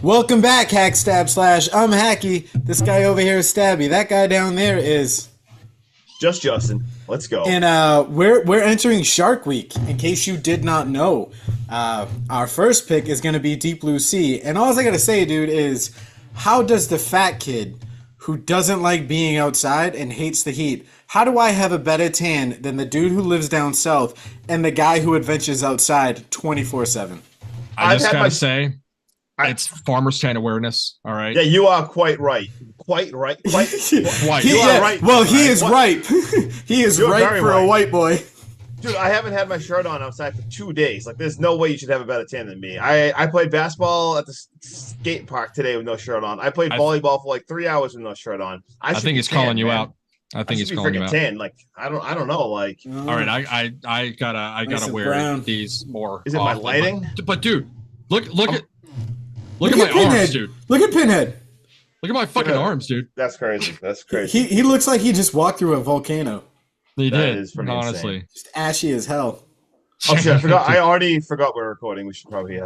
Welcome back, Hack Stab Slash. I'm Hacky. This guy over here is Stabby. That guy down there is. Just Justin. Let's go. And we're entering Shark Week. In case you did not know, our first pick is going to be Deep Blue Sea. And all I gotta say, dude, is how does the fat kid who doesn't like being outside and hates the heat? How do I have a better tan than the dude who lives down south and the guy who adventures outside 24/7? I I've just had gotta my- say, I- it's farmer's tan awareness. All right. Yeah, you are quite right. Quite right. Quite. White. You are Yeah, right. well, he Right. is What? ripe. He is You're ripe very for a right. white boy. Dude, I haven't had my shirt on outside for 2 days. Like, there's no way you should have a better tan than me. I played basketball at the skate park today with no shirt on. I played volleyball for like 3 hours with no shirt on. I should think be he's calling tan, you man. out. I think he's should be calling you freaking out. tan. Like, I don't know. Like, All right, I gotta Nice and wear brown. these more. is it my often. lighting? But dude, look at my Pinhead. arms, dude. Look at Pinhead. Look at my fucking Yeah. arms, dude. That's crazy. That's crazy. He looks like he just walked through a volcano. They That did, is pretty honestly. Just ashy as hell. Oh shit! I forgot. I already forgot we're recording. We should probably.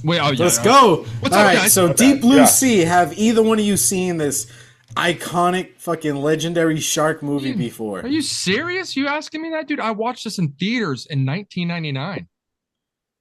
Wait, oh yeah. Let's go. What's All up, right, guys? so Okay. Deep Blue Yeah. Sea. Have either one of you seen this iconic fucking legendary shark movie before? Are you serious? You asking me that, dude? I watched this in theaters in 1999.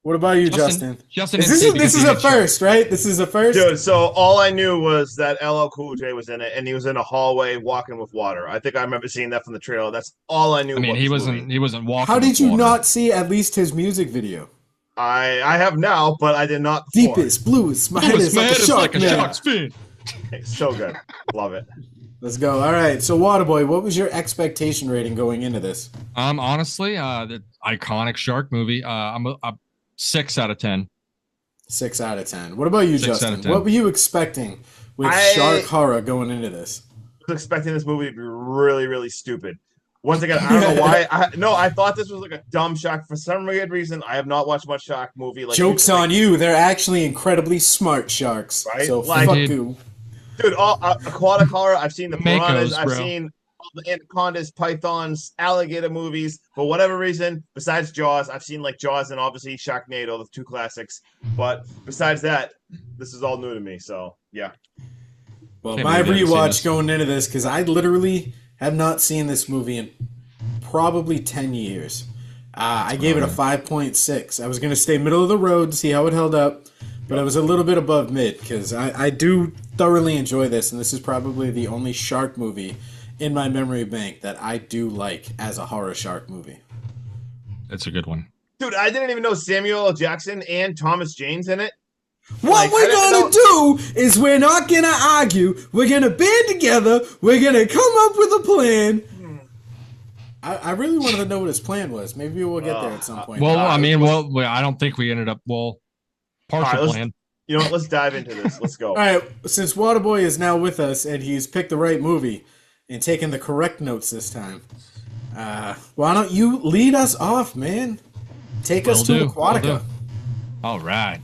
What about you, Justin? Justin, Is didn't see it this because is he a didn't show up. first, right? This is a first. Dude, so all I knew was that LL Cool J was in it, and he was in a hallway walking with water. I think I remember seeing that from the trailer. That's all I knew. I mean, about he this wasn't. movie. He wasn't walking. How did with you water. not see at least his music video? I have now, but I did not. Before. Deepest, bluest, my head Lewis, is like man, a it's shark like a now. shark's fin. It's so good. Love it. Let's go. All right. So, Waterboy, what was your expectation rating going into this? Honestly, the iconic shark movie. I'm a 6 out of 10. 6 out of 10. What about you, 6 out of Justin? 10. What were you expecting with I- shark horror going into this? I was expecting this movie to be really, really stupid. Once again, I don't know why. I thought this was like a dumb shark. For some weird reason, I have not watched much shark movie. Like Joke's on you. They're actually incredibly smart sharks. Right? So, Like- fuck Dude. you. dude. All aquatic horror. I've seen the piranhas. Makos, I've bro. seen all the anacondas, pythons, alligator movies. For whatever reason, besides Jaws, I've seen like Jaws and obviously Sharknado, the two classics. But besides that, this is all new to me. So yeah. Well, Can't my believe you haven't seen rewatch going into this, because I literally have not seen this movie in probably 10 years. I gave it a 5.6. I was going to stay middle of the road to see how it held up, but I was a little bit above mid, because I do thoroughly enjoy this, and this is probably the only shark movie in my memory bank that I do like as a horror shark movie. It's a good one. Dude, I didn't even know Samuel L. Jackson and Thomas Jane's in it. What Like, I we're didn't gonna do is we're not gonna argue. We're gonna band together. We're gonna come up with a plan. I really wanted to know what his plan was. Maybe we'll get there at some point. Well, Uh, I mean, I don't think we ended up. Well, partial All right, plan. You know what? Let's dive into this. Let's go. All right, since Waterboy is now with us and he's picked the right movie and taken the correct notes this time, why don't you lead us off, man? Take us to Will do, Aquatica. will do. All right.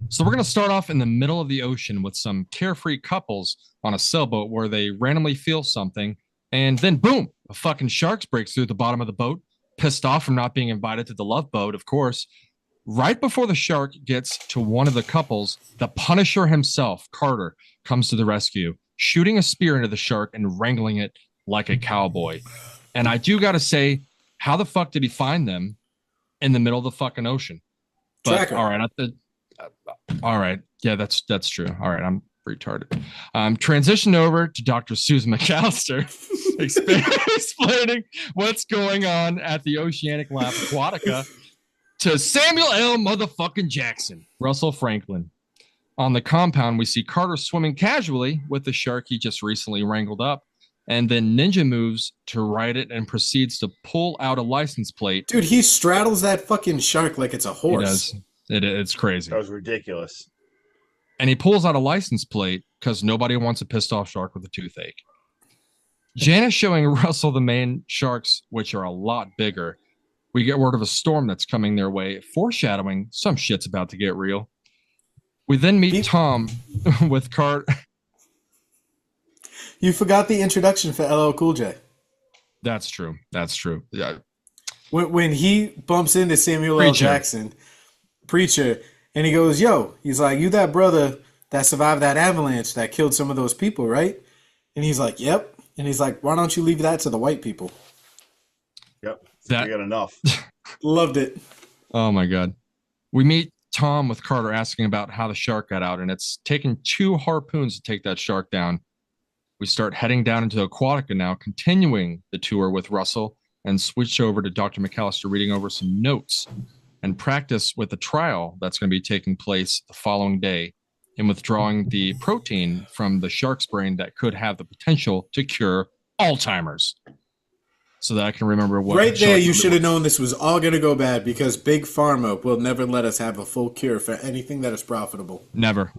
So we're going to start off in the middle of the ocean with some carefree couples on a sailboat where they randomly feel something, and then boom, a fucking shark breaks through the bottom of the boat, pissed off from not being invited to the love boat, of course. Right before the shark gets to one of the couples, the Punisher himself, Carter, comes to the rescue, shooting a spear into the shark and wrangling it like a cowboy. And I do got to say, how the fuck did he find them in the middle of the fucking ocean? But Tracker. all right, all right, yeah, that's true. All right, I'm retarded. Transition over to Dr. Susan McAllister, explaining what's going on at the Oceanic Lab Aquatica to Samuel L. motherfucking Jackson, Russell Franklin. On the compound, we see Carter swimming casually with the shark he just recently wrangled up, and then ninja moves to right it and proceeds to pull out a license plate. Dude, he straddles that fucking shark like it's a He horse. does. It's crazy. That was ridiculous. And he pulls out a license plate because nobody wants a pissed off shark with a toothache. Janice showing Russell the main sharks, which are a lot bigger. We get word of a storm that's coming their way, foreshadowing some shit's about to get real. We then meet Tom with Cart. You forgot the introduction for LL Cool J. That's true. That's true. Yeah. When he bumps into Samuel L. Preacher. Jackson, preacher, and he goes, "Yo," he's like, "You that brother that survived that avalanche that killed some of those people, right? And he's like, yep. And he's like, why don't you leave that to the white people? Yep. That- We got enough. Loved it. Oh my God. We meet Tom with Carter asking about how the shark got out, and it's taken 2 harpoons to take that shark down. We start heading down into Aquatica now, continuing the tour with Russell, and switch over to Dr. McAllister reading over some notes and practice with the trial that's going to be taking place the following day in withdrawing the protein from the shark's brain that could have the potential to cure Alzheimer's. So that I can remember what. Right there, shark you was. should have known this was all going to go bad because Big Pharma will never let us have a full cure for anything that is profitable. Never.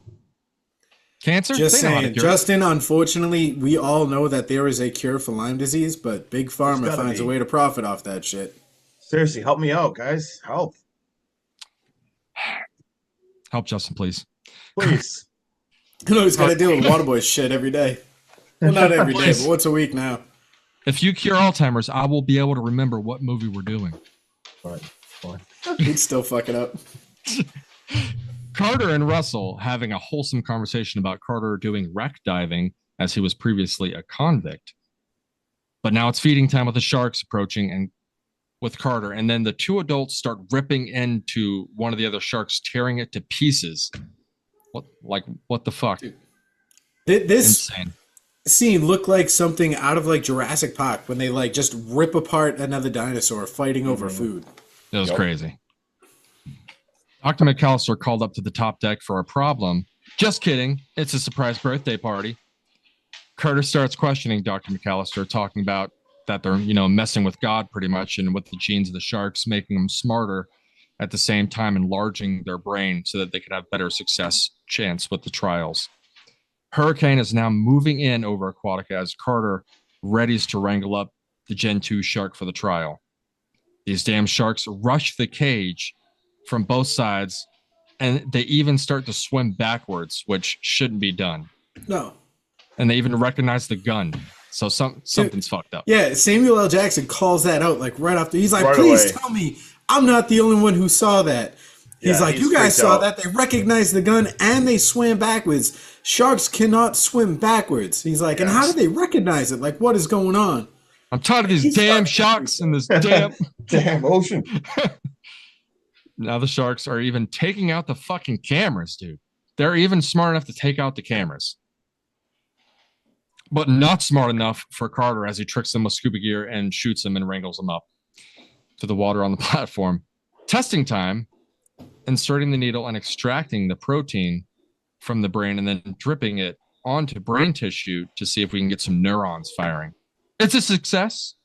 Cancer? Just They know how to saying, cure it. Justin, unfortunately, we all know that there is a cure for Lyme disease, but Big Pharma There's gotta finds a be. way to profit off that shit. Seriously, help me out, guys. Help, Help Justin, please. please. You know, he's got to deal with Waterboy shit every day. Well, not every day, Please. but once a week now. If you cure Alzheimer's, I will be able to remember what movie we're doing. Fine. He'd still fuck it up. Carter and Russell having a wholesome conversation about Carter doing wreck diving as he was previously a convict. But now it's feeding time with the sharks approaching and with Carter. And then the 2 adults start ripping into one of the other sharks, tearing it to pieces. What the fuck? This Insane. scene looked like something out of like Jurassic Park when they like just rip apart another dinosaur fighting over food. It was Yep. crazy. Dr. McAllister called up to the top deck for a problem. Just kidding. It's a surprise birthday party. Carter starts questioning Dr. McAllister, talking about that they're, messing with God pretty much and with the genes of the sharks, making them smarter at the same time enlarging their brain so that they could have better success chance with the trials. Hurricane is now moving in over Aquatica as Carter readies to wrangle up the Gen 2 shark for the trial. These damn sharks rush the cage from both sides, and they even start to swim backwards, which shouldn't be done. No. And they even recognize the gun. So something's fucked up. Yeah, Samuel L. Jackson calls that out like right after. He's like, Right please away. tell me I'm not the only one who saw that. He's Yeah, like, he's you guys freaked saw out. that. They recognized the gun and they swam backwards. Sharks cannot swim backwards. He's like, and how Yes. do they recognize it? Like, what is going on? I'm tired of these He's damn fucking sharks and this damn. Damn ocean. Now the sharks are even taking out the fucking cameras, dude. They're even smart enough to take out the cameras. But not smart enough for Carter as he tricks them with scuba gear and shoots them and wrangles them up to the water on the platform. Testing time, inserting the needle and extracting the protein from the brain and then dripping it onto brain tissue to see if we can get some neurons firing. It's a success.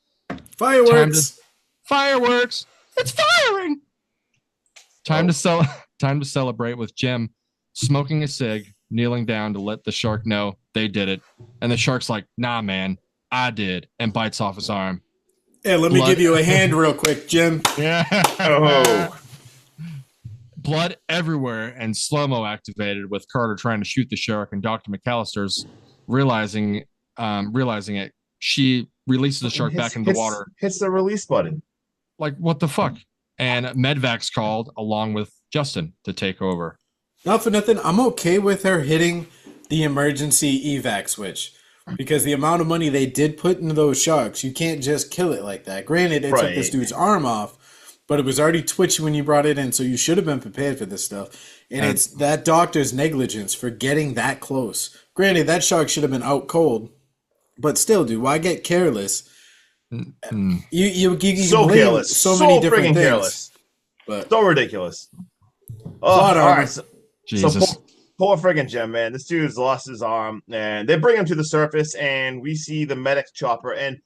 Fireworks. Fireworks. It's firing. Time to celebrate with Jim smoking a cig, kneeling down to let the shark know they did it. And the shark's like, nah, man, I did, and bites off his arm. Yeah, let me Blood. give you a hand real quick, Jim. Yeah. Oh. Blood everywhere and slow-mo activated with Carter trying to shoot the shark and Dr. McAllister's realizing it. She releases the shark back into the water. Hits the release button. Like, what the fuck? And Medvac's called along with Justin to take over. Not for nothing, I'm okay with her hitting the emergency evac switch because the amount of money they did put into those sharks, you can't just kill it like that. Granted, it took Right. this dude's arm off, but it was already twitchy when you brought it in, so you should have been prepared for this stuff. And it's that doctor's negligence for getting that close. Granted, that shark should have been out cold, but still, dude, why get careless? Mm. You So blame careless. so many different friggin' things. careless. But So ridiculous. Oh, Plot all armor. right. So Jesus. poor friggin' Jim, man. This dude's lost his arm, and they bring him to the surface, and we see the medic chopper. And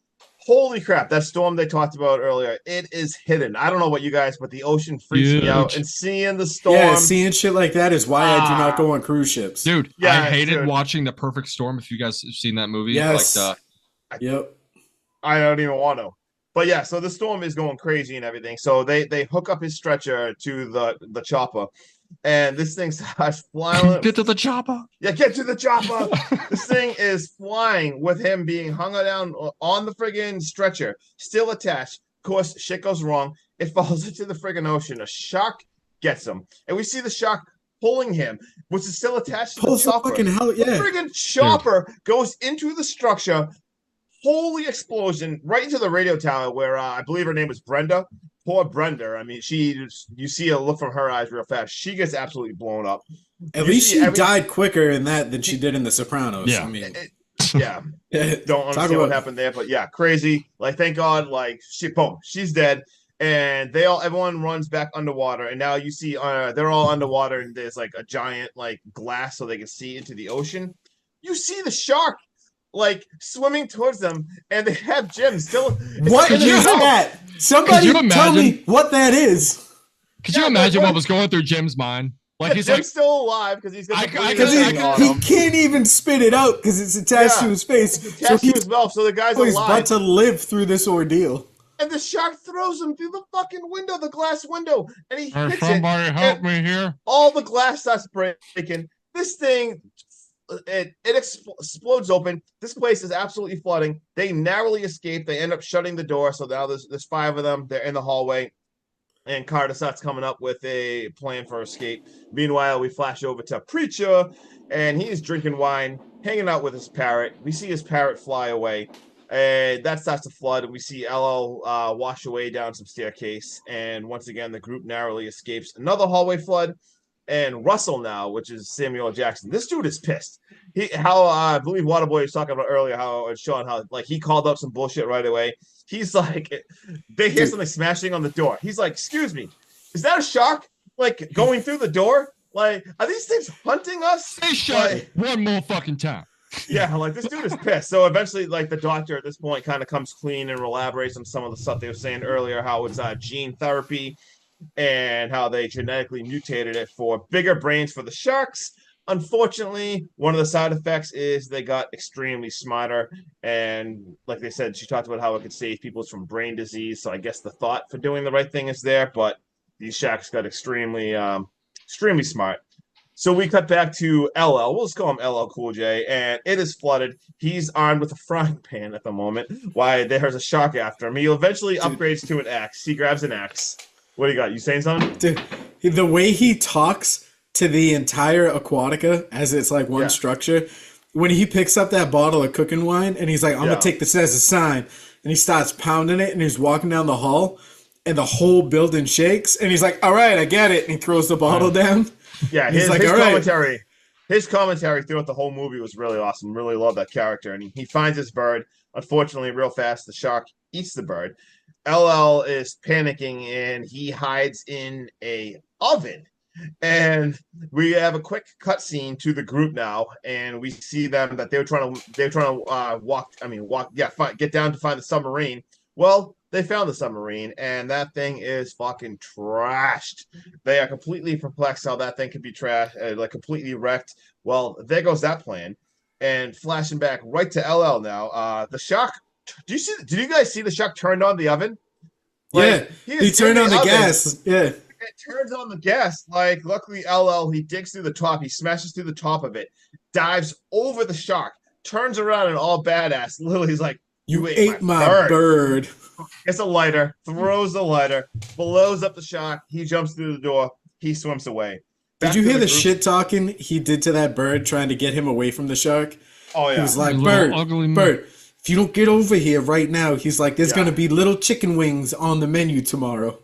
holy crap, that storm they talked about earlier, it is hidden. I don't know about you guys, but the ocean freaks me out. Huge. And seeing the storm, yeah, seeing shit like that is why I do not Ah. go on cruise ships. Dude, Yeah, I hated dude. watching The Perfect Storm. If you guys have seen that movie, Yes. like Yep. I don't even want to. But yeah, so the storm is going crazy and everything. So they hook up his stretcher to the chopper, and this thing starts flying. get to the chopper. Yeah, get to the chopper. This thing is flying with him being hung down on the friggin' stretcher, still attached. Of course, shit goes wrong. It falls into the friggin' ocean. A shark gets him. And we see the shark pulling him, which is still attached to the Pulls the chopper. fucking hell, The yeah. friggin' chopper goes into the structure. Holy explosion right into the radio tower where I believe her name was Brenda. Poor Brenda. I mean, you see a look from her eyes real fast. She gets absolutely blown up. At You least see she died quicker in that than she did in The Sopranos. Yeah. I mean, Yeah. Don't understand what happened there, but yeah, crazy. Like, thank God, like, she's dead. And everyone runs back underwater. And now you see they're all underwater and there's like a giant like glass so they can see into the ocean. You see the shark like swimming towards them, and they have Jim still. What is that? Somebody tell me what that is. Could you imagine what was going through Jim's mind? Like, he's Jim's like, still alive because he's got he can't even spit it out because it's attached to his face. It's attached to his mouth, so the guy's alive. He's about to live through this ordeal. And the shark throws him through the fucking window, the glass window, and he hits somebody it. Help me here! All the glass starts breaking. This thing, it explodes open. This place is absolutely flooding. They narrowly escape. They end up shutting the door. So now there's 5 of them. They're in the hallway. And Carter starts coming up with a plan for escape. Meanwhile, we flash over to Preacher, and he's drinking wine, hanging out with his parrot. We see his parrot fly away, and that starts to flood. And we see LL wash away down some staircase. And once again, the group narrowly escapes another hallway flood. And Russell now, which is Samuel L. Jackson, this dude is pissed. I believe Waterboy was talking about earlier, how like he called out some bullshit right away. He's like, they hear something smashing on the door. He's like, "Excuse me, is that a shark? Like going through the door? Like, are these things hunting us?" Stay shut one more fucking time. Yeah, like this dude is pissed. So eventually, like the doctor at this point kind of comes clean and elaborates on some of the stuff they were saying earlier, how it's gene therapy and how they genetically mutated it for bigger brains for the sharks. Unfortunately, one of the side effects is they got extremely smarter. And like they said, she talked about how it could save people from brain disease. So I guess the thought for doing the right thing is there, but these sharks got extremely smart. So we cut back to LL. We'll just call him LL Cool J. And it is flooded. He's armed with a frying pan at the moment. Why there's a shark after him. He eventually upgrades to an axe. He grabs an axe. What do you got? You saying something? Dude, the way he talks to the entire Aquatica as it's like one structure, when he picks up that bottle of cooking wine and he's like, "I'm gonna take this as a sign," and he starts pounding it and he's walking down the hall and the whole building shakes and he's like, "All right, I get it," and he throws the bottle down. Yeah, his commentary throughout the whole movie was really awesome. Really love that character. And he finds his bird. Unfortunately, real fast, the shark eats the bird. LL is panicking and he hides in a oven. And we have a quick cutscene to the group now, and we see them that they're trying to get down to find the submarine. Well, they found the submarine, and that thing is fucking trashed. They are completely perplexed how that thing could be trashed, like completely wrecked. Well, there goes that plan. And flashing back right to LL now, the shark. Did you guys see the shark turned on the oven? Like, he turned on the gas. Yeah. It turns on the gas. Like, luckily, LL, he digs through the top. He smashes through the top of it, dives over the shark, turns around and all badass. Lily's like, "You ate my bird." Gets a lighter, throws the lighter, blows up the shark. He jumps through the door. He swims away. Did you hear the shit talking he did to that bird trying to get him away from the shark? Oh, yeah. He was like, bird, if you don't get over here right now, he's like, there's going to be little chicken wings on the menu tomorrow.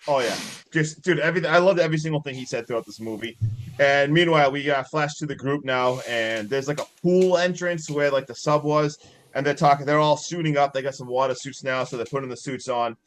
Oh, yeah. Just, dude, everything. I loved every single thing he said throughout this movie. And meanwhile, we flash to the group now, and there's like a pool entrance where like the sub was, and they're all suiting up. They got some water suits now, so they're putting the suits on.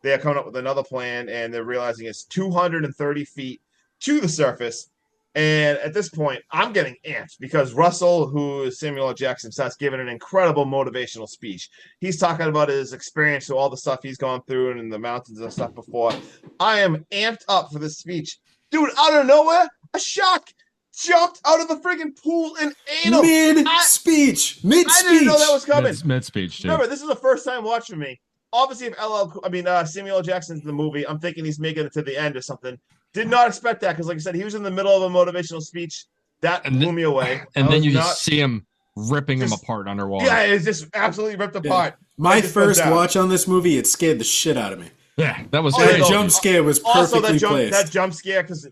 They are coming up with another plan, and they're realizing it's 230 feet to the surface. And at this point, I'm getting amped because Russell, who is Samuel L. Jackson, starts giving an incredible motivational speech. He's talking about his experience, so all the stuff he's gone through and in the mountains and stuff before. I am amped up for this speech. Dude, out of nowhere, a shark jumped out of the friggin' pool and ate him. Mid-speech. I didn't know that was coming. Mid-speech, too. Remember, this is the first time watching me. Obviously, if Samuel L. Jackson's in the movie, I'm thinking he's making it to the end or something. Did not expect that because, like I said, he was in the middle of a motivational speech. That blew me away. And then you just see him ripping him apart underwater. Yeah, it's just absolutely ripped apart. My first watch on this movie, it scared the shit out of me. Yeah, that was that jump scare was perfectly placed. That jump scare, because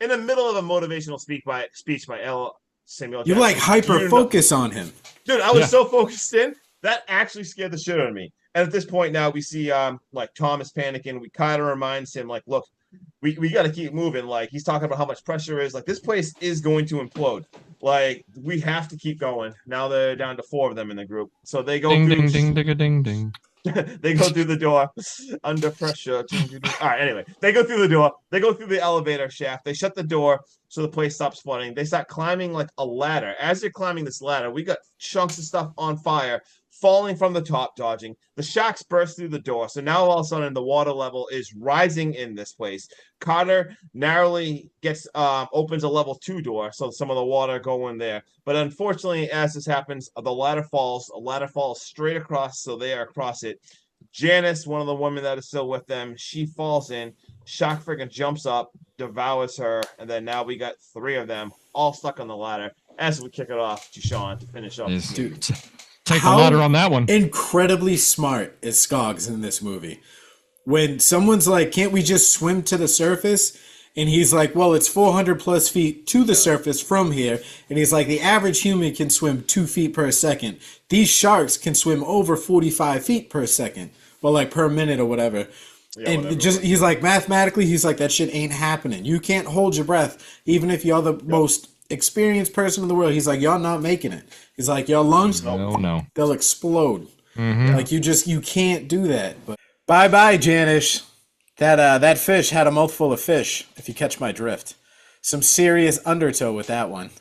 in the middle of a motivational speech by L. Samuel You Jackson. like hyper focus on him. Dude, I was so focused in that actually scared the shit out of me. And at this point now, we see like Thomas panicking. We kind of reminds him like, look, we got to keep moving. Like he's talking about how much pressure is. Like this place is going to implode. Like we have to keep going. Now they're down to 4 of them in the group, so they go Ding, through. ding, ding, ding, ding, ding. They go through the door under pressure. All right, anyway, they go through the door. They go through the elevator shaft. They shut the door so the place stops flooding. They start climbing like a ladder. As they're climbing this ladder, we got chunks of stuff on fire falling from the top, dodging. The sharks burst through the door. So now all of a sudden the water level is rising in this place. Carter narrowly opens a level 2 door, so some of the water go in there. But unfortunately, as this happens, the ladder falls. A ladder falls straight across, so they are across it. Janice, one of the women that is still with them, she falls in. Shark freaking jumps up, devours her, and then now we got 3 of them all stuck on the ladder. As we kick it off to Sean to finish up. Dude, Take the ladder on that one. Incredibly smart is Skoggs in this movie. When someone's like, can't we just swim to the surface? And he's like, well, it's 400 plus feet to the surface from here. And he's like, the average human can swim 2 feet per second. These sharks can swim over 45 feet per second. Well, like per minute or whatever. Yeah, and whatever. he's like, mathematically, he's like, that shit ain't happening. You can't hold your breath, even if you're the most experienced person in the world. He's like, y'all not making it. He's like, your lungs, No. they'll explode. Mhm. Like you can't do that. But bye, Janice. That fish had a mouthful of fish. If you catch my drift, some serious undertow with that one.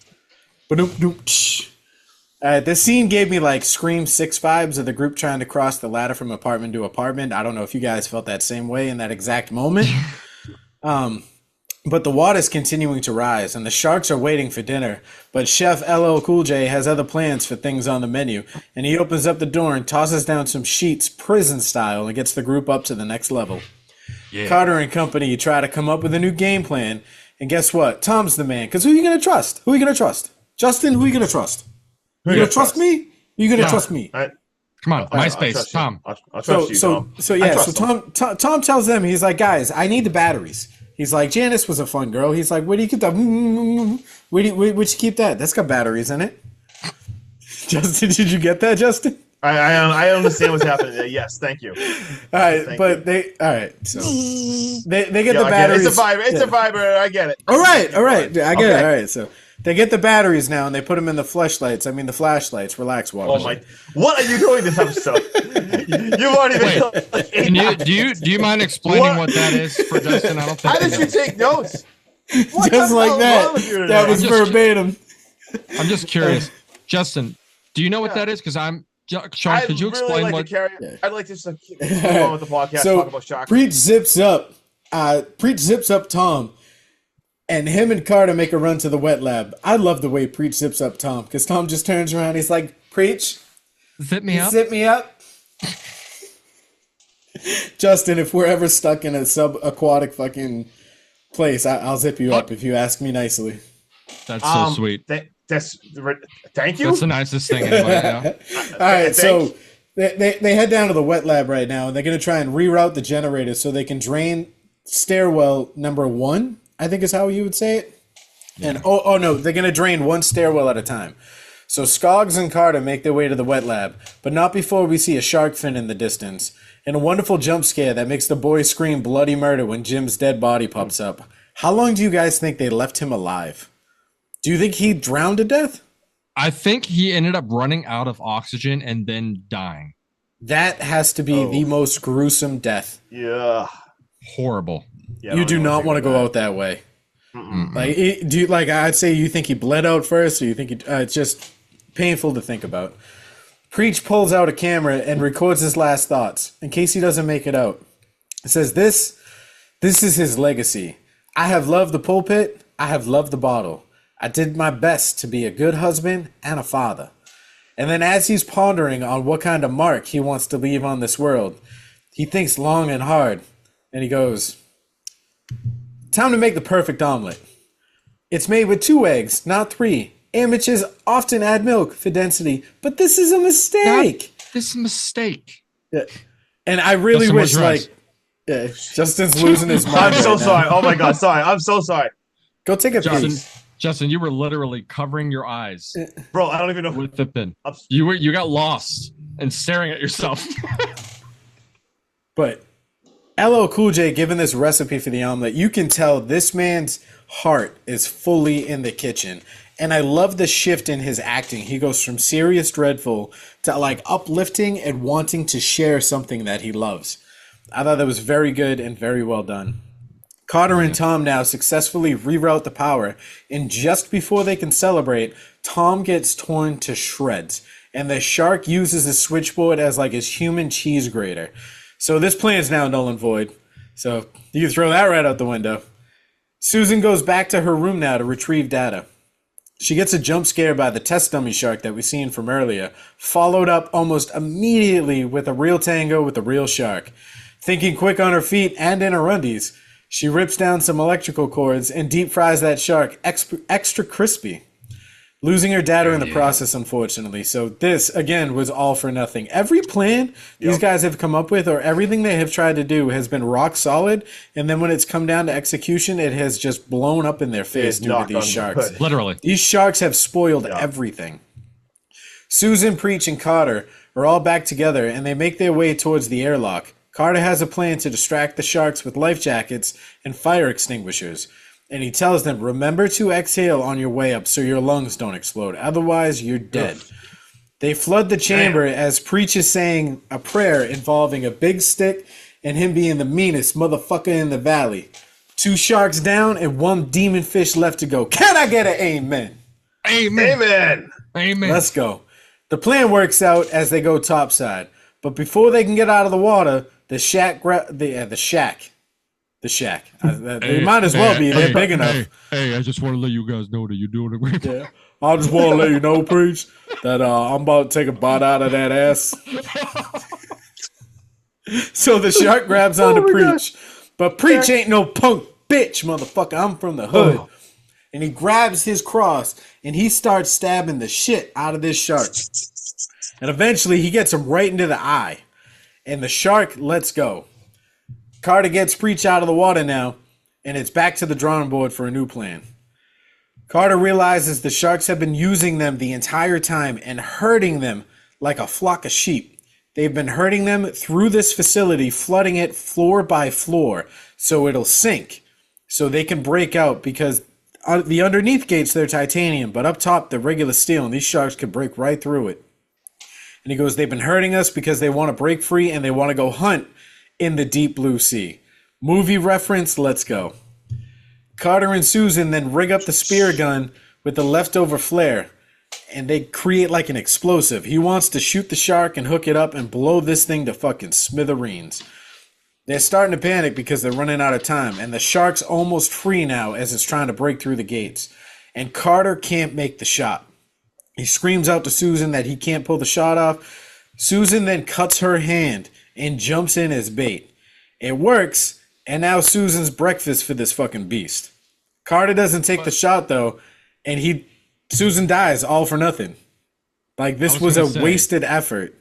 This scene gave me like Scream 6 vibes of the group trying to cross the ladder from apartment to apartment. I don't know if you guys felt that same way in that exact moment. But the water's continuing to rise, and the sharks are waiting for dinner. But Chef LL Cool J has other plans for things on the menu, and he opens up the door and tosses down some sheets, prison style, and gets the group up to the next level. Yeah. Carter and company try to come up with a new game plan, and guess what? Tom's the man, because who are you going to trust? Who are you going to trust? Justin, who are you going to trust? You going to trust me? You going to trust me? Come on, MySpace, Tom. I'll trust you, Tom. Tom tells them, he's like, guys, I need the batteries. He's like, Janice was a fun girl. He's like, where do you keep that? Where'd you keep that? That's got batteries in it. Justin, did you get that, Justin? I understand what's happening there. Yes, thank you. All right, Thank but you. So they get the batteries. It's a vibe. It's a vibrator. I get it. All right, I get Okay. it. All right, so they get the batteries now and they put them in the flashlights. Relax, Water. Oh my! What are you doing this episode? You've already been. Wait, can you do you mind explaining what that is for Justin? I don't think. How did you take notes? What Just the like hell that. wrong with you That today? was verbatim. I'm just curious, Justin. Do you know what that is? Because Sean. Could you explain what? I'd like to just keep on with the podcast. So talk about shock. Preach zips up Tom, and him and Carter make a run to the wet lab. I love the way Preach zips up Tom, because Tom just turns around. He's like, Preach, Zip me up. zip me up. Justin, if we're ever stuck in a sub-aquatic fucking place, I'll zip you up if you ask me nicely. That's so sweet. Thank you. That's the nicest thing anybody. Yeah. All right, so they head down to the wet lab right now, and they're going to try and reroute the generator so they can drain stairwell number 1, I think is how you would say it. Yeah. And oh no, they're going to drain 1 stairwell at a time. So Skoggs and Carter make their way to the wet lab, but not before we see a shark fin in the distance, and a wonderful jump scare that makes the boys scream bloody murder when Jim's dead body pops up. How long do you guys think they left him alive? Do you think he drowned to death? I think he ended up running out of oxygen and then dying. That has to be the most gruesome death. Yeah. Horrible. Yeah, You do not want to go out that way. Like, I'd say you think he bled out first, or you think it's just painful to think about. Preach pulls out a camera and records his last thoughts in case he doesn't make it out. It says, this is his legacy. I have loved the pulpit. I have loved the bottle. I did my best to be a good husband and a father. And then as he's pondering on what kind of mark he wants to leave on this world, he thinks long and hard, and he goes, time to make the perfect omelet. It's made with 2 eggs, not 3. Amateurs often add milk for density, but this is a mistake. This mistake. Yeah. And I really wish, Justin, like, Justin's losing his mind. I'm so right now. sorry. Oh my god, sorry. I'm so sorry. Go take a Justin, piece. Justin, you were literally covering your eyes Bro, I don't even know. with the pin. You got lost and staring at yourself. But LL Cool J giving this recipe for the omelet, you can tell this man's heart is fully in the kitchen. And I love the shift in his acting. He goes from serious dreadful to like uplifting and wanting to share something that he loves. I thought that was very good and very well done. Carter and Tom now successfully reroute the power, and just before they can celebrate, Tom gets torn to shreds, and the shark uses his switchboard as like his human cheese grater. So this plan is now null and void. So you can throw that right out the window. Susan goes back to her room now to retrieve data. She gets a jump scare by the test dummy shark that we seen from earlier, followed up almost immediately with a real tango with a real shark. Thinking quick on her feet and in her undies, she rips down some electrical cords and deep fries that shark extra crispy, losing her data in the process, unfortunately. So this, again, was all for nothing. Every plan these guys have come up with or everything they have tried to do has been rock solid, and then when it's come down to execution, it has just blown up in their face due to these sharks. Literally. These sharks have spoiled everything. Susan, Preach, and Carter are all back together, and they make their way towards the airlock. Carter has a plan to distract the sharks with life jackets and fire extinguishers. And he tells them, remember to exhale on your way up so your lungs don't explode. Otherwise, you're dead. They flood the chamber as Preach is saying a prayer involving a big stick and him being the meanest motherfucker in the valley. 2 sharks down and 1 demon fish left to go. Can I get an amen? Amen. Amen. Amen. Let's go. The plan works out as they go topside. But before they can get out of the water, the shack. They might as well be. They're big enough. Hey, I just want to let you guys know that you're doing a great job. Yeah. I just want to let you know, Preach, that I'm about to take a bite out of that ass. So the shark grabs onto Preach. But Preach ain't no punk bitch, motherfucker. I'm from the hood. And he grabs his cross and he starts stabbing the shit out of this shark. And eventually he gets him right into the eye. And the shark lets go. Carter gets Preach out of the water now, and it's back to the drawing board for a new plan. Carter realizes the sharks have been using them the entire time and herding them like a flock of sheep. They've been herding them through this facility, flooding it floor by floor, so it'll sink, so they can break out, because the underneath gates, they're titanium, but up top, they're regular steel, and these sharks could break right through it. And he goes, they've been hurting us because they want to break free and they want to go hunt in the deep blue sea. Movie reference, let's go. Carter and Susan then rig up the spear gun with the leftover flare, and they create like an explosive. He wants to shoot the shark and hook it up and blow this thing to fucking smithereens. They're starting to panic because they're running out of time, and the shark's almost free now as it's trying to break through the gates. And Carter can't make the shot. He screams out to Susan that he can't pull the shot off. Susan then cuts her hand and jumps in as bait. It works, and now Susan's breakfast for this fucking beast. Carter doesn't take the shot though, and Susan dies all for nothing. Like, this was a wasted effort.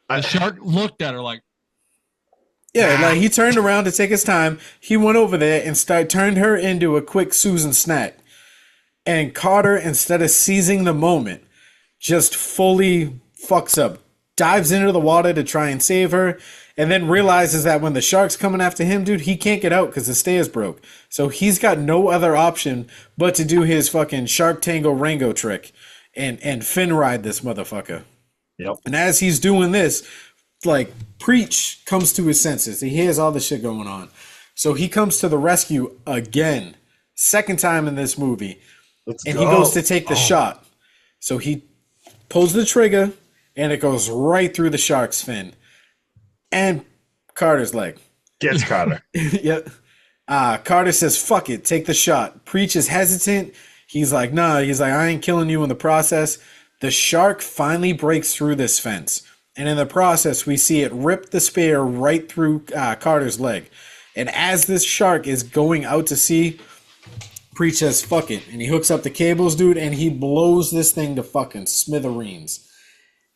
The shark looked at her like, yeah, like he turned around to take his time. He went over there and turned her into a quick Susan snack. And Carter, instead of seizing the moment, just fully fucks up, dives into the water to try and save her, and then realizes that when the shark's coming after him, dude, he can't get out because the stairs broke. So he's got no other option but to do his fucking Shark Tango Rango trick and fin ride this motherfucker. Yep. And as he's doing this, like, Preach comes to his senses. He hears all the shit going on. So he comes to the rescue again. Second time in this movie. He goes to take the shot. So he pulls the trigger, and it goes right through the shark's fin. And Carter's leg. Gets Carter. Yep. Carter says, fuck it, take the shot. Preach is hesitant. He's like, nah. He's like, I ain't killing you in the process. The shark finally breaks through this fence. And in the process, we see it rip the spear right through Carter's leg. And as this shark is going out to sea, Preach says, fuck it. And he hooks up the cables, dude, and he blows this thing to fucking smithereens.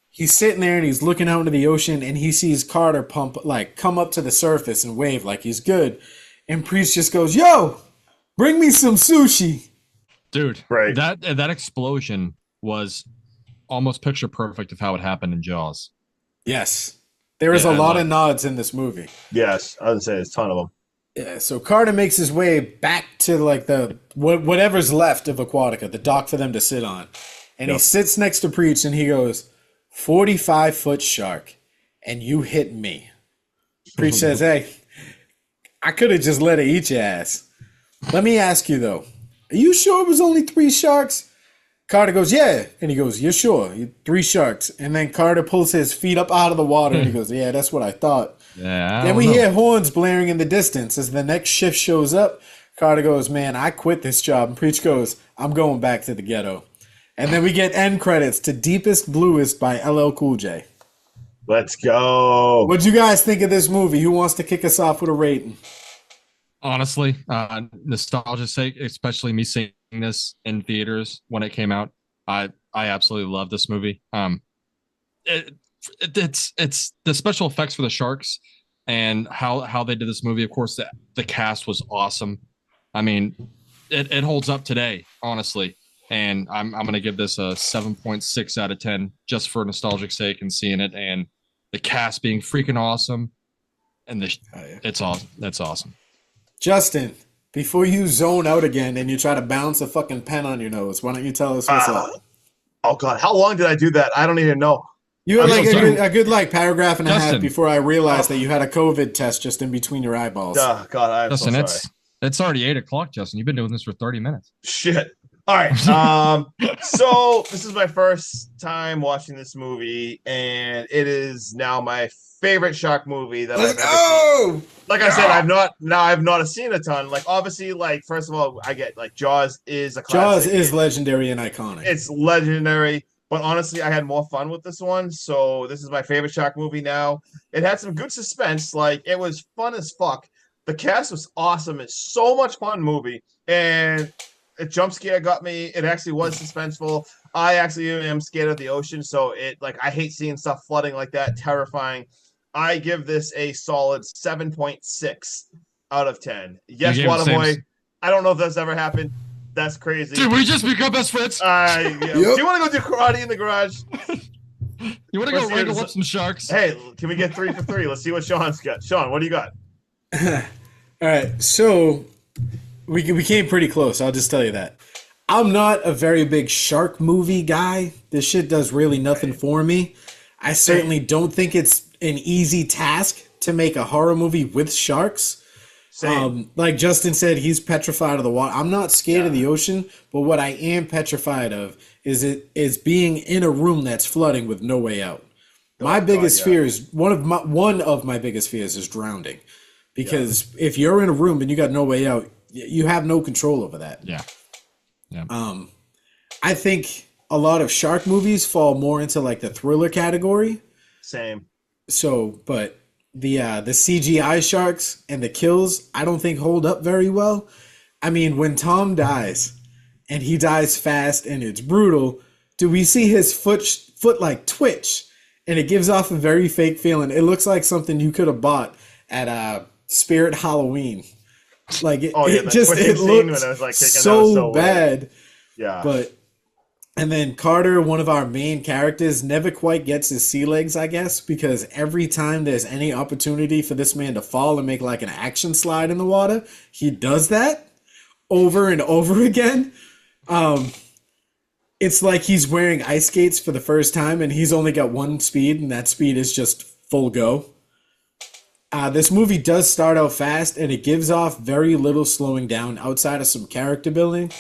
He's sitting there and he's looking out into the ocean, and he sees Carter come up to the surface and wave like he's good. And Preach just goes, yo, Bring me some sushi. Dude, Right. that explosion was almost picture perfect of how it happened in Jaws. Yes. There is Yeah, a I lot love of nods in this movie. Yes, I would say there's a ton of them. Yeah, so Carter makes his way back to like the whatever's left of Aquatica, the dock for them to sit on. And he Yep. sits next to Preach and he goes, 45-foot shark, and you hit me. Preach says, hey, I could have just let it eat your ass. Let me ask you though, are you sure it was only 3 sharks? Carter goes, yeah. And he goes, you're sure? 3 sharks. And then Carter pulls his feet up out of the water and he goes, yeah, that's what I thought. Yeah. Then we hear horns blaring in the distance. As the next shift shows up, Carter goes, man, I quit this job. And Preach goes, I'm going back to the ghetto. And then we get end credits to Deepest Bluest by LL Cool J. Let's go. What'd you guys think of this movie? Who wants to kick us off with a rating? Honestly, nostalgia's sake, especially me seeing this in theaters when it came out, I absolutely love this movie. It's the special effects for the sharks and how they did this movie. Of course, the cast was awesome. I mean, it holds up today, honestly. And I'm gonna give this a 7.6 out of 10 just for nostalgic sake and seeing it and the cast being freaking awesome. And it's awesome. That's awesome. Justin, before you zone out again and you try to bounce a fucking pen on your nose, why don't you tell us what's up? Oh God, how long did I do that? I don't even know. You had I'm like so a good like paragraph and a half Justin. before I realized that you had a COVID test just in between your eyeballs. God, I'm Justin, so sorry. it's already 8 o'clock, Justin. You've been doing this for 30 minutes. Shit. All right. So this is my first time watching this movie, and it is now my favorite shark movie that I've ever seen. Like I said, I've not seen a ton. Like obviously, like first of all, I get like Jaws is a classic. Jaws is legendary and iconic. It's legendary. But honestly, I had more fun with this one. So this is my favorite shark movie now. It had some good suspense. Like it was fun as fuck. The cast was awesome. It's so much fun movie. And a jump scare got me. It actually was suspenseful. I actually am scared of the ocean. So I hate seeing stuff flooding like that. Terrifying. I give this a solid 7.6 out of 10. Yes, You gave it the Waterboy. I don't know if that's ever happened. That's crazy. Dude, we just become best friends. Do you want to go do karate in the garage? You want to go wrangle up some sharks? Hey, can we get 3 for 3? Let's see what Sean's got. Sean, what do you got? All right, so we came pretty close. I'll just tell you that. I'm not a very big shark movie guy. This shit does really nothing for me. I certainly don't think it's an easy task to make a horror movie with sharks. Same. Like Justin said, he's petrified of the water. I'm not scared of the ocean, but what I am petrified of is being in a room that's flooding with no way out. My biggest fear is one of my biggest fears is drowning, because if you're in a room and you got no way out, you have no control over that. Yeah. I think a lot of shark movies fall more into like the thriller category. Same. So, but the CGI sharks and the kills, I don't think hold up very well. I mean, when Tom dies, and he dies fast and it's brutal, do we see his foot like twitch, and it gives off a very fake feeling. It looks like something you could have bought at Spirit Halloween. Like it looked so bad. Yeah. But and then Carter, one of our main characters, never quite gets his sea legs, I guess, because every time there's any opportunity for this man to fall and make like an action slide in the water, he does that over and over again. It's like he's wearing ice skates for the first time and he's only got one speed, and that speed is just full go. This movie does start out fast and it gives off very little slowing down outside of some character building.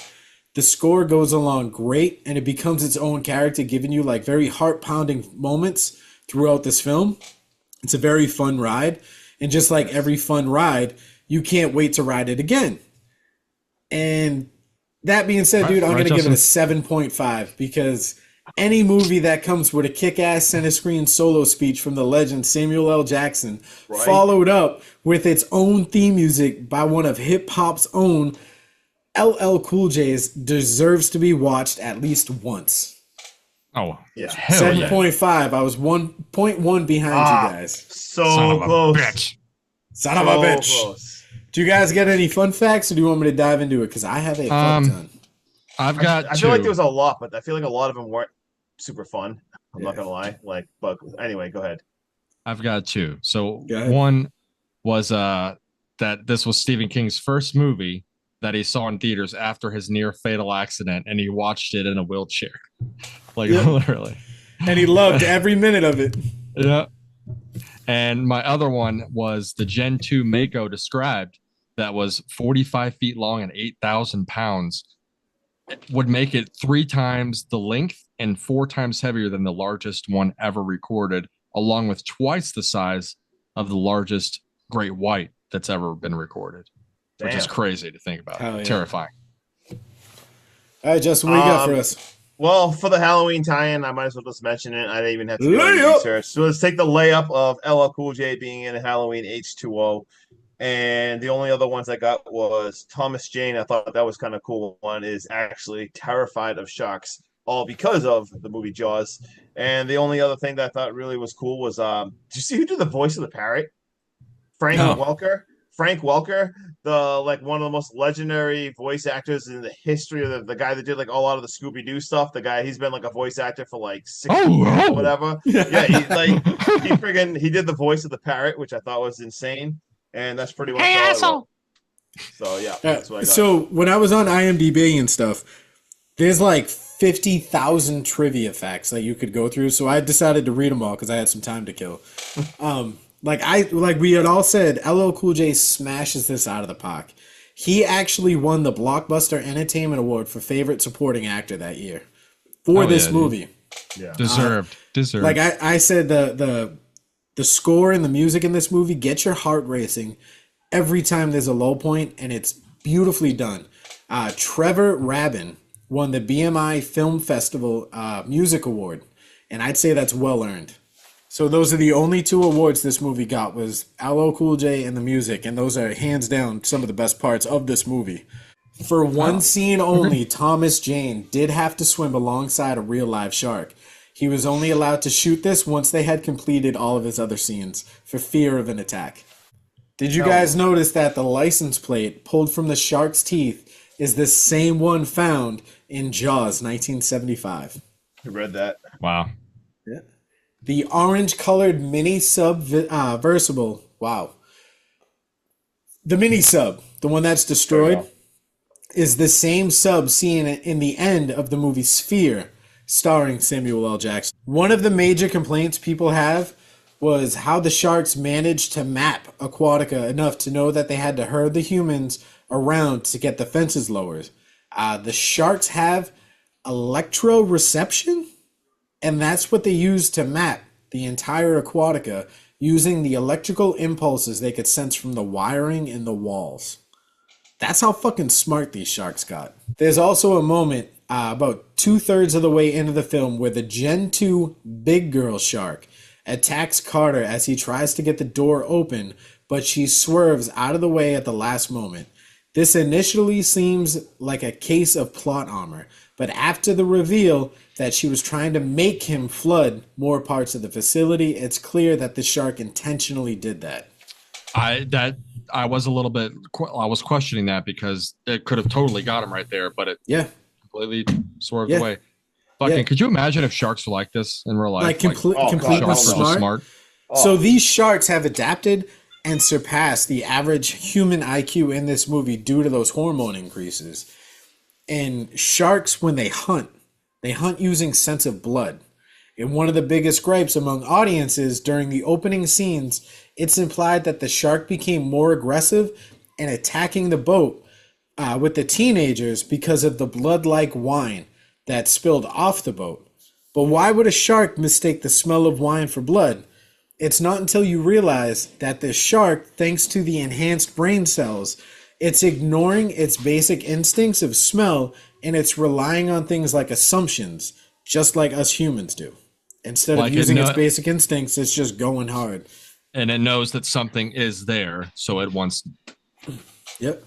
The score goes along great and it becomes its own character, giving you like very heart-pounding moments throughout this film. It's a very fun ride. And just like every fun ride, you can't wait to ride it again. And that being said, dude, I'm going to give it a 7.5 because any movie that comes with a kick-ass center screen solo speech from the legend Samuel L. Jackson, followed up with its own theme music by one of hip-hop's own, LL Cool J's, deserves to be watched at least once. Oh, yeah. 7.5. I was 1.1 behind you guys. So close. Bitch. Son of a bitch. Close. Do you guys get any fun facts, or do you want me to dive into it? Because I have a fuck ton. I've got I two. feel like there was a lot, but I feel like a lot of them weren't super fun. I'm not Yeah. gonna lie. Like, but anyway, go ahead. I've got two. So Go ahead. one was that this was Stephen King's first movie that he saw in theaters after his near fatal accident, and he watched it in a wheelchair. Like Yeah. literally. And he loved every minute of it. Yeah. And my other one was the Gen 2 Mako described that was 45 feet long and 8,000 pounds. It would make it 3 times the length and 4 times heavier than the largest one ever recorded, along with twice the size of the largest great white that's ever been recorded, which is Damn. crazy to think about. Hell yeah. Terrifying. All right, Justin, what do you got for us? Well, for the Halloween tie-in, I might as well just mention it. I didn't even have to do any Layup. research. So let's take the layup of LL Cool J being in Halloween H2O. And the only other ones I got was Thomas Jane. I thought that was kind of cool. One is actually terrified of sharks, all because of the movie Jaws. And the only other thing that I thought really was cool was, did you see who did the voice of the parrot? Frank No. Welker. Frank Welker, the one of the most legendary voice actors in the history of the guy that did like a lot of the Scooby Doo stuff. The guy, he's been like a voice actor for like 60 years or whatever. Yeah, he did the voice of the parrot, which I thought was insane. And that's pretty much all I wrote. So yeah, that's what I got. So when I was on IMDb and stuff, there's like 50,000 trivia facts that you could go through. So I decided to read them all because I had some time to kill. Like we had all said, LL Cool J smashes this out of the park. He actually won the Blockbuster Entertainment Award for Favorite Supporting Actor that year for this movie. Yeah. Deserved. Like I said, the score and the music in this movie gets your heart racing every time there's a low point, and it's beautifully done. Trevor Rabin won the BMI Film Festival Music Award, and I'd say that's well earned. So those are the only 2 awards this movie got, was LL Cool J and the music, and those are hands down some of the best parts of this movie. For one scene only, Thomas Jane did have to swim alongside a real live shark. He was only allowed to shoot this once they had completed all of his other scenes for fear of an attack. Did you guys notice that the license plate pulled from the shark's teeth is the same one found in Jaws 1975? I read that. Wow. Yeah. The orange-colored mini subversible. Wow. The mini sub, the one that's destroyed, is the same sub seen in the end of the movie Sphere, starring Samuel L. Jackson. One of the major complaints people have was how the sharks managed to map Aquatica enough to know that they had to herd the humans around to get the fences lowered. The sharks have electroreception, and that's what they use to map the entire Aquatica, using the electrical impulses they could sense from the wiring in the walls. That's how fucking smart these sharks got. There's also a moment about 2/3 of the way into the film where the Gen 2 big girl shark attacks Carter as he tries to get the door open, but she swerves out of the way at the last moment. This initially seems like a case of plot armor, but after the reveal that she was trying to make him flood more parts of the facility, it's clear that the shark intentionally did that. I was a little bit, I was questioning that because it could have totally got him right there, but it completely swerved away. Fucking, could you imagine if sharks were like this in real life? Like completely sharks were so smart. So these sharks have adapted and surpassed the average human IQ in this movie due to those hormone increases. And sharks, when they hunt using sense of blood. And one of the biggest gripes among audiences during the opening scenes, it's implied that the shark became more aggressive and attacking the boat with the teenagers because of the blood-like wine that spilled off the boat. But why would a shark mistake the smell of wine for blood? It's not until you realize that the shark, thanks to the enhanced brain cells, it's ignoring its basic instincts of smell, and it's relying on things like assumptions, just like us humans do. Instead of using its basic instincts, it's just going hard. And it knows that something is there, so it wants... Yep.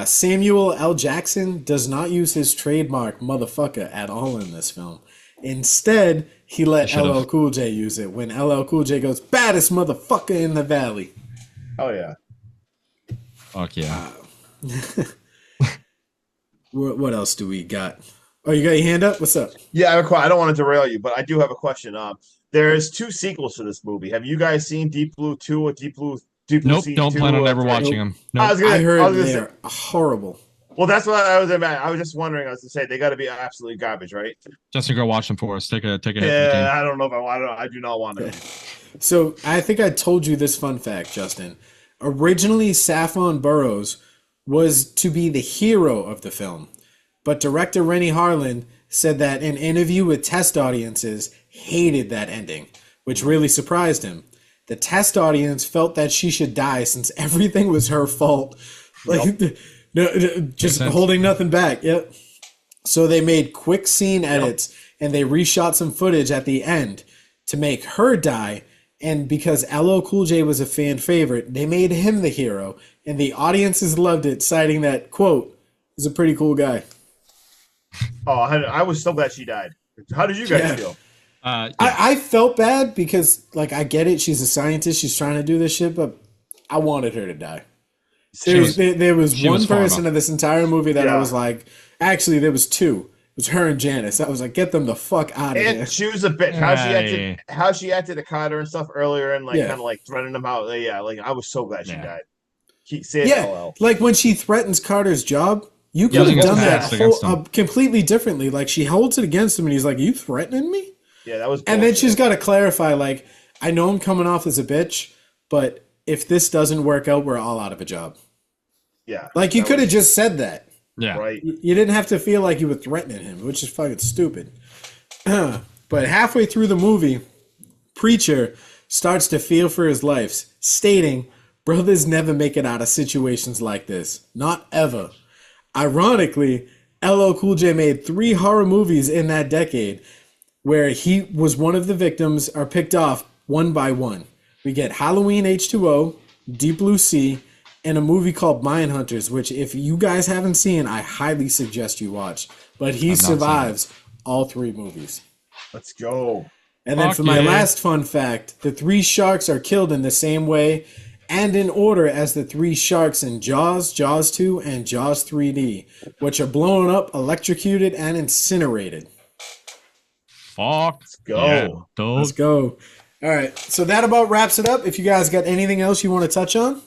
Samuel L. Jackson does not use his trademark motherfucker at all in this film. Instead, he let LL Cool J use it when LL Cool J goes, baddest motherfucker in the valley. Oh, yeah. Fuck yeah. What else do we got? Oh, you got your hand up? What's up? Yeah, I have a I don't want to derail you, but I do have a question. There's 2 sequels to this movie. Have you guys seen Deep Blue 2 or Deep Blue Nope, Sea don't 2 plan on or ever 3? watching them. I Nope. was gonna, I I heard was gonna say, they're horrible. well, that's what I was about. I was just wondering. I was to say they got to be absolutely garbage, right? Justin, go watch them for us. Take a hit for the team. Yeah, I don't know if I want to. I do not want to. So I think I told you this fun fact, Justin. Originally, Saffron Burrows was to be the hero of the film, but director Rennie Harlan said that an interview with test audiences hated that ending, which really surprised him. The test audience felt that she should die since everything was her fault. Like, no, just holding nothing back. Yep. So they made quick scene edits and they reshot some footage at the end to make her die. And because LL Cool J was a fan favorite, they made him the hero. And the audiences loved it, citing that, quote, he's a pretty cool guy. Oh, I was so glad she died. How did you guys feel? Yeah. I felt bad because, like, I get it. She's a scientist. She's trying to do this shit, but I wanted her to die. There was one person in this entire movie that I was like, actually, there was 2. It was her and Janice. I was like, get them the fuck out of here. And she was a bitch. How she acted to Carter and stuff earlier, and like kind of like threatening him out. Yeah, like I was so glad she died. LL. Like when she threatens Carter's job, you could have done that completely differently. Like she holds it against him, and he's like, "You threatening me?" Yeah, that was. And then she's got to clarify, like, I know I'm coming off as a bitch, but if this doesn't work out, we're all out of a job. Yeah, like you could have just said that. Yeah, right. You didn't have to feel like you were threatening him, which is fucking stupid. But halfway through the movie, Preacher starts to feel for his life, stating, "Brothers never make it out of situations like this. Not ever." Ironically, LL Cool J made 3 horror movies in that decade where he was one of the victims are picked off one by one. We get Halloween H2O, Deep Blue Sea, and a movie called Mindhunters, which if you guys haven't seen, I highly suggest you watch. But he survives all 3 movies. Let's go. And then for my last fun fact, the 3 sharks are killed in the same way and in order as the 3 sharks in Jaws, Jaws 2, and Jaws 3D, which are blown up, electrocuted, and incinerated. Fuck. Let's go. Yeah, let's go. All right. So that about wraps it up. If you guys got anything else you want to touch on?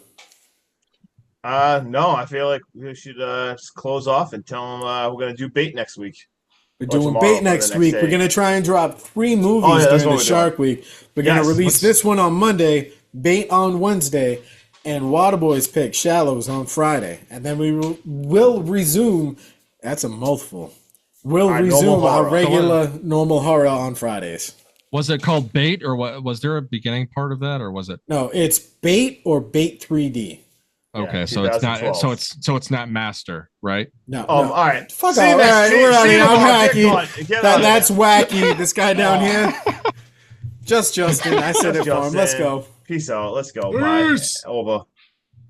No, I feel like we should just close off and tell them we're going to do Bait next week. We're doing Bait next week. We're going to try and drop 3 movies during the Shark Week. We're going to release this one on Monday, Bait on Wednesday, and Waterboy's pick, Shallows, on Friday. And then we will resume, that's a mouthful. We'll resume our regular normal horror on Fridays. Was it called Bait, or what? Was there a beginning part of that, or was it? No, it's Bait or Bait 3D. Okay, yeah, so it's not. So it's not Master, right? No. All right. Fuck off. All right, we're out here. I'm wacky. That's wacky. This guy down here. Just Justin. I said it for him. Let's go. Peace out. Let's go. Bye. Over.